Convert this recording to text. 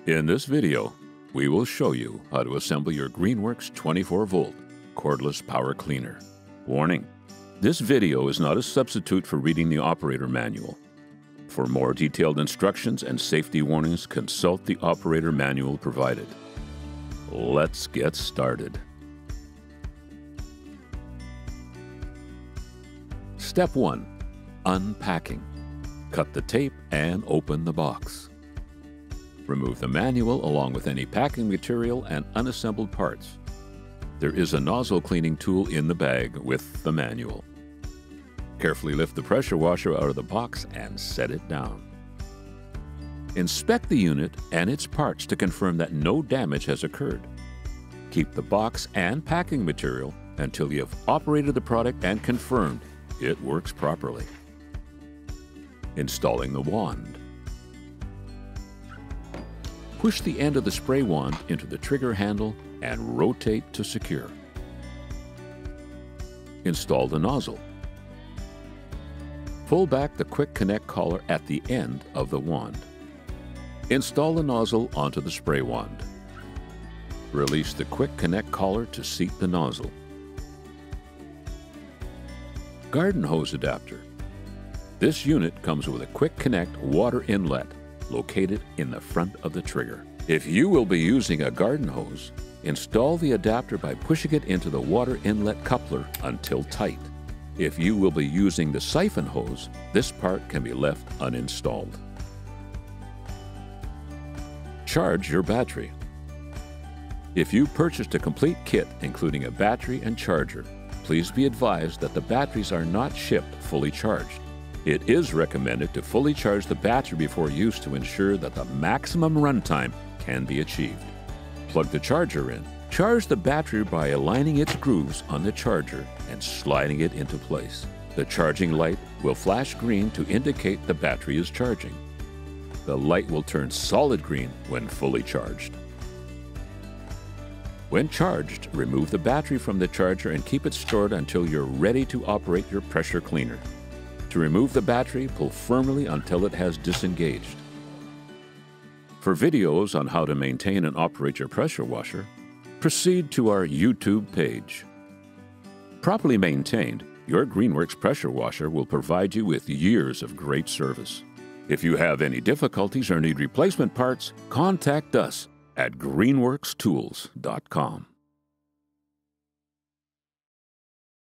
In this video, we will show you how to assemble your Greenworks 24-volt cordless power cleaner. Warning: this video is not a substitute for reading the operator manual. For more detailed instructions and safety warnings, consult the operator manual provided. Let's get started. Step 1. Unpacking. Cut the tape and open the box. Remove the manual along with any packing material and unassembled parts. There is a nozzle cleaning tool in the bag with the manual. Carefully lift the pressure washer out of the box and set it down. Inspect the unit and its parts to confirm that no damage has occurred. Keep the box and packing material until you have operated the product and confirmed it works properly. Installing the wand. Push the end of the spray wand into the trigger handle and rotate to secure. Install the nozzle. Pull back the quick connect collar at the end of the wand. Install the nozzle onto the spray wand. Release the quick connect collar to seat the nozzle. Garden hose adapter. This unit comes with a quick connect water inlet located in the front of the trigger. If you will be using a garden hose, install the adapter by pushing it into the water inlet coupler until tight. If you will be using the siphon hose, this part can be left uninstalled. Charge your battery. If you purchased a complete kit including a battery and charger, please be advised that the batteries are not shipped fully charged. It is recommended to fully charge the battery before use to ensure that the maximum runtime can be achieved. Plug the charger in. Charge the battery by aligning its grooves on the charger and sliding it into place. The charging light will flash green to indicate the battery is charging. The light will turn solid green when fully charged. When charged, remove the battery from the charger and keep it stored until you're ready to operate your pressure cleaner. To remove the battery, pull firmly until it has disengaged. For videos on how to maintain and operate your pressure washer, proceed to our YouTube page. Properly maintained, your Greenworks pressure washer will provide you with years of great service. If you have any difficulties or need replacement parts, contact us at greenworkstools.com.